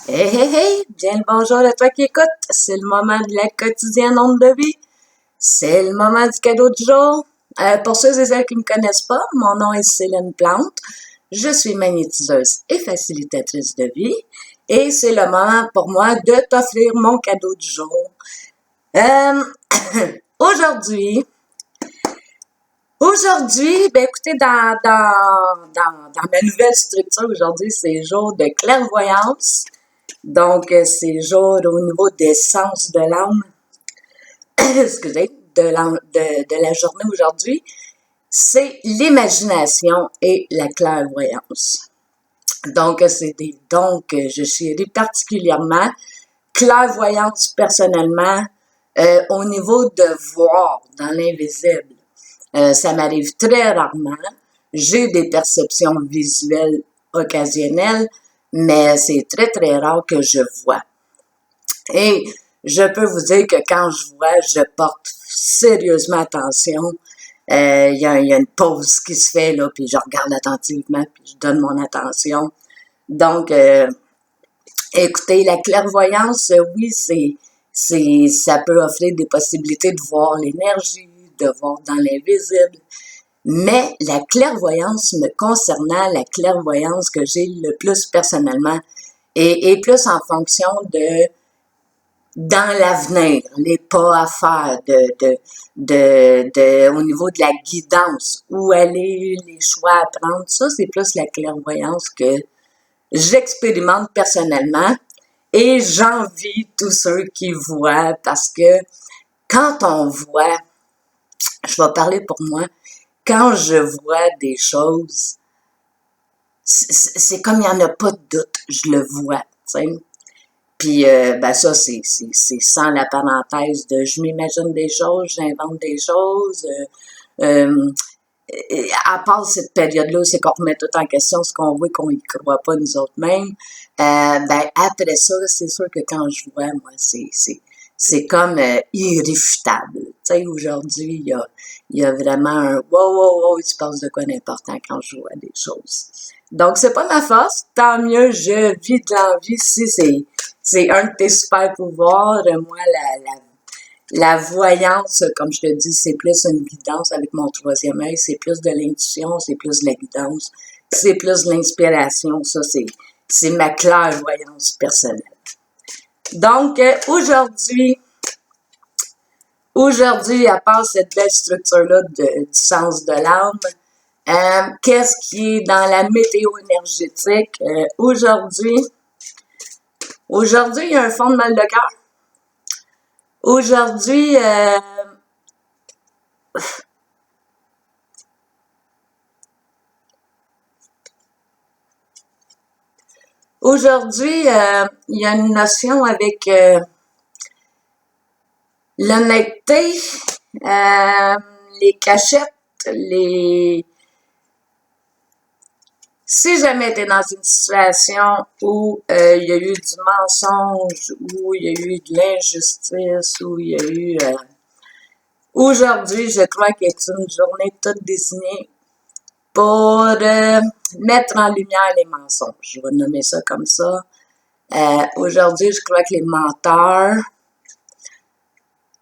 Hey, hey, hey! Bien le bonjour à toi qui écoute. C'est le moment de la quotidienne onde de vie. C'est le moment du cadeau du jour. Pour ceux et celles qui ne me connaissent pas, mon nom est Céline Plante. Je suis magnétiseuse et facilitatrice de vie. Et c'est le moment pour moi de t'offrir mon cadeau du jour. Euh, aujourd'hui, ben écoutez, dans ma nouvelle structure, aujourd'hui, c'est jour de clairvoyance. Donc, c'est jour au niveau des sens de l'âme, excusez, de la journée aujourd'hui, c'est l'imagination et la clairvoyance. Donc, c'est des dons que je chéris particulièrement. Clairvoyance, personnellement, au niveau de voir dans l'invisible. Ça m'arrive très rarement. J'ai des perceptions visuelles occasionnelles, mais c'est très, très rare que je vois. Et je peux vous dire que quand je vois, je porte sérieusement attention. Il y a une pause qui se fait, là, puis je regarde attentivement, puis je donne mon attention. Donc, écoutez, la clairvoyance, oui, ça peut offrir des possibilités de voir l'énergie, de voir dans l'invisible. Mais la clairvoyance me concernant, la clairvoyance que j'ai le plus personnellement, est plus en fonction de dans l'avenir, les pas à faire au niveau de la guidance, où aller, les choix à prendre, ça, c'est plus la clairvoyance que j'expérimente personnellement et j'envie tous ceux qui voient parce que quand on voit, je vais parler pour moi, quand je vois des choses, c'est comme il n'y en a pas de doute, je le vois, tu sais. Puis, ben ça, c'est sans la parenthèse de je m'imagine des choses, j'invente des choses. À part cette période-là, c'est qu'on remet tout en question, ce qu'on voit qu'on y croit pas nous autres mêmes. Ben après ça, c'est sûr que quand je vois, moi, c'est comme irréfutable. Tu sais, aujourd'hui, il y a vraiment un wow, il se passe de quoi d'important quand je vois des choses. Donc, c'est pas ma force. Tant mieux, je vis de l'envie. Si c'est un de tes super pouvoirs, moi, la voyance, comme je te dis, c'est plus une guidance avec mon troisième œil, c'est plus de l'intuition, c'est plus de la guidance, c'est plus de l'inspiration, ça, c'est ma clairvoyance personnelle. Donc, aujourd'hui, à part cette belle structure-là du sens de l'âme, qu'est-ce qui est dans la météo énergétique? Aujourd'hui, il y a un fond de mal de cœur. Aujourd'hui, il y a une notion avec l'honnêteté, les cachettes, si jamais tu es dans une situation où il y a eu du mensonge, où il y a eu de l'injustice, où il y a eu... aujourd'hui, je crois que c'est une journée toute désignée pour mettre en lumière les mensonges. Je vais nommer ça comme ça. Aujourd'hui, je crois que les menteurs,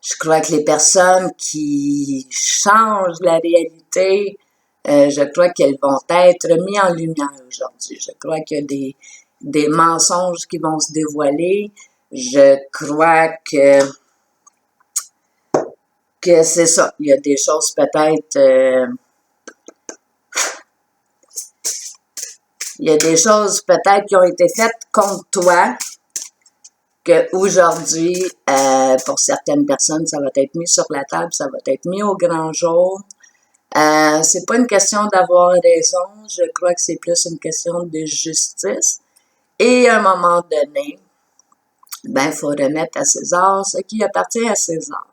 je crois que les personnes qui changent la réalité, je crois qu'elles vont être mises en lumière aujourd'hui. Je crois qu'il y a des mensonges qui vont se dévoiler. Je crois que c'est ça. Il y a des choses peut-être... il y a des choses peut-être qui ont été faites contre toi, que aujourd'hui, pour certaines personnes, ça va être mis sur la table, ça va être mis au grand jour. C'est pas une question d'avoir raison, je crois que c'est plus une question de justice. Et à un moment donné, ben, il faut remettre à César ce qui appartient à César.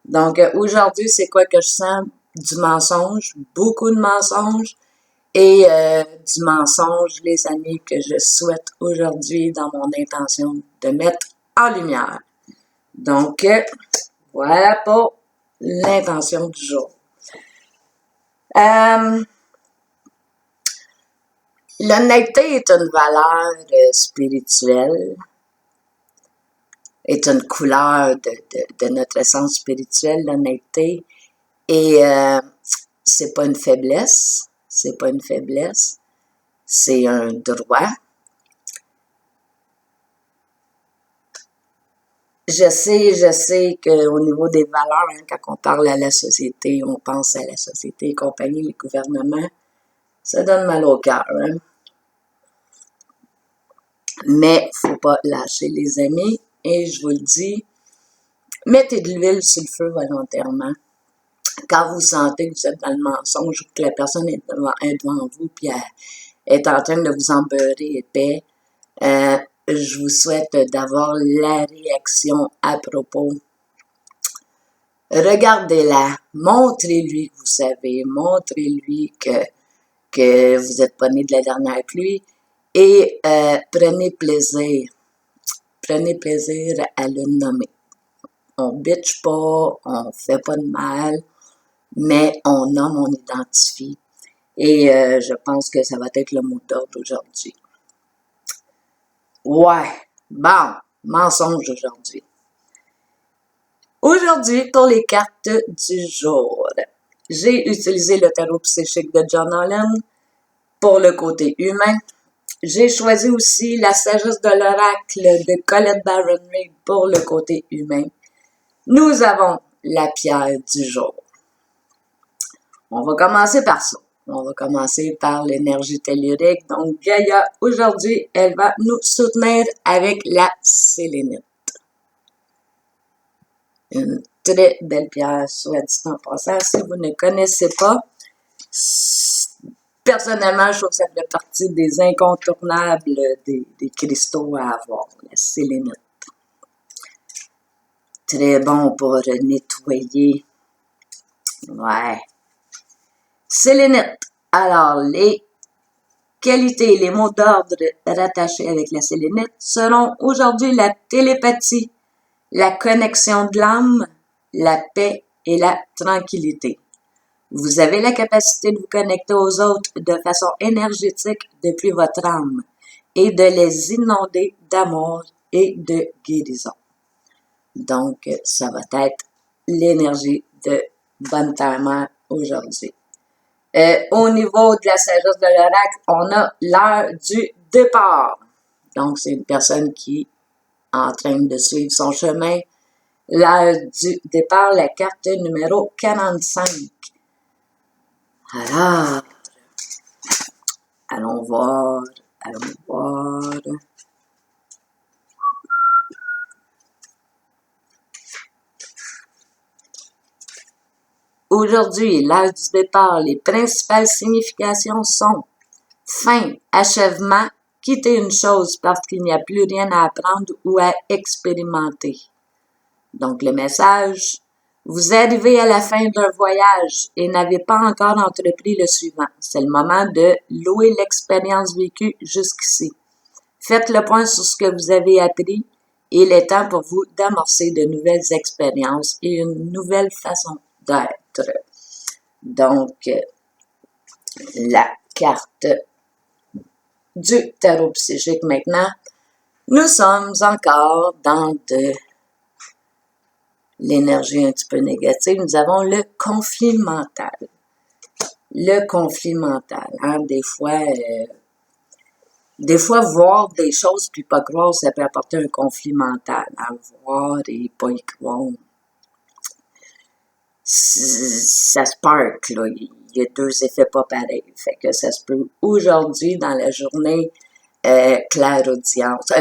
Donc, aujourd'hui, c'est quoi que je sens? Du mensonge, beaucoup de mensonges. Et du mensonge, les amis, que je souhaite aujourd'hui dans mon intention de mettre en lumière. Donc, voilà pour l'intention du jour. L'honnêteté est une valeur spirituelle, est une couleur de notre essence spirituelle, l'honnêteté. Et c'est pas une faiblesse, c'est pas une faiblesse, c'est un droit. Je sais qu'au niveau des valeurs, hein, quand on parle à la société, on pense à la société, les compagnies, les gouvernements, ça donne mal au cœur, hein. Mais faut pas lâcher les amis, et je vous le dis, mettez de l'huile sur le feu volontairement. Quand vous sentez que vous êtes dans le mensonge, que la personne est devant vous, puis elle est en train de vous embeurrer épais, je vous souhaite d'avoir la réaction à propos. Regardez-la, montrez-lui que vous savez, montrez-lui que vous n'êtes pas né de la dernière pluie, et prenez plaisir à le nommer. On bitche pas, on fait pas de mal, mais on nomme, on identifie. Et je pense que ça va être le mot d'ordre aujourd'hui. Ouais, bon, mensonge aujourd'hui. Aujourd'hui, pour les cartes du jour, j'ai utilisé le tarot psychique de John Holland pour le côté humain. J'ai choisi aussi la sagesse de l'oracle de Colette Baron-Reid pour le côté humain. Nous avons la pierre du jour. On va commencer par ça. On va commencer par l'énergie tellurique. Donc, Gaïa, aujourd'hui, elle va nous soutenir avec la sélénite. Une très belle pierre, soit dit en passant. Si vous ne connaissez pas, personnellement, je trouve que ça fait partie des incontournables des cristaux à avoir, la sélénite. Très bon pour nettoyer. Ouais. Sélénite. Alors, les qualités, les mots d'ordre rattachés avec la sélénite seront aujourd'hui la télépathie, la connexion de l'âme, la paix et la tranquillité. Vous avez la capacité de vous connecter aux autres de façon énergétique depuis votre âme et de les inonder d'amour et de guérison. Donc, ça va être l'énergie de Bonne Terre-Mère aujourd'hui. Au niveau de la sagesse de l'oracle, on a l'heure du départ. Donc, c'est une personne qui est en train de suivre son chemin. L'heure du départ, la carte numéro 45. Alors, allons voir. Aujourd'hui, l'heure du départ, les principales significations sont fin, achèvement, quitter une chose parce qu'il n'y a plus rien à apprendre ou à expérimenter. Donc, le message, vous arrivez à la fin d'un voyage et n'avez pas encore entrepris le suivant. C'est le moment de louer l'expérience vécue jusqu'ici. Faites le point sur ce que vous avez appris et il est temps pour vous d'amorcer de nouvelles expériences et une nouvelle façon d'être. Donc, la carte du tarot psychique maintenant. Nous sommes encore dans de l'énergie un petit peu négative. Nous avons le conflit mental. Le conflit mental, hein, des fois, voir des choses puis pas croire, ça peut apporter un conflit mental. Hein, voir et pas y croire. Ça spark, là. Il y a deux effets pas pareils. Fait que ça se peut aujourd'hui, dans la journée, clairaudience,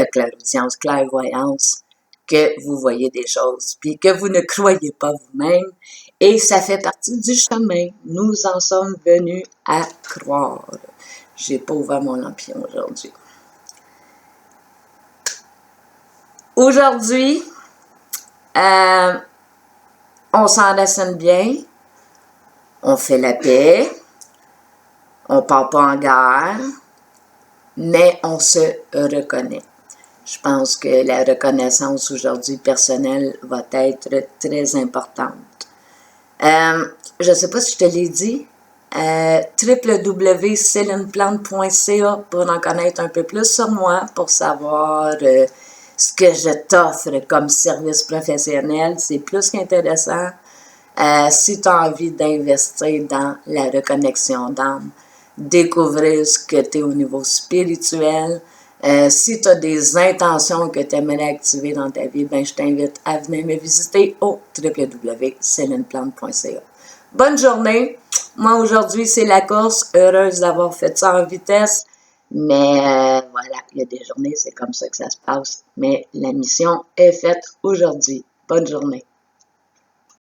clairvoyance, que vous voyez des choses, puis que vous ne croyez pas vous-même, et ça fait partie du chemin. Nous en sommes venus à croire. J'ai pas ouvert mon lampion aujourd'hui. Aujourd'hui, on s'enracine bien, on fait la paix, on part pas en guerre, mais on se reconnaît. Je pense que la reconnaissance aujourd'hui personnelle va être très importante. Je ne sais pas si je te l'ai dit, www.célineplante.ca pour en connaître un peu plus sur moi, pour savoir ce que je t'offre comme service professionnel. C'est plus qu'intéressant. Si tu as envie d'investir dans la reconnexion d'âme, découvrir ce que tu es au niveau spirituel, si tu as des intentions que tu aimerais activer dans ta vie, ben, je t'invite à venir me visiter au www.célineplante.ca. Bonne journée! Moi, aujourd'hui, c'est la course. Heureuse d'avoir fait ça en vitesse. Mais voilà, il y a des journées, c'est comme ça que ça se passe. Mais la mission est faite aujourd'hui. Bonne journée!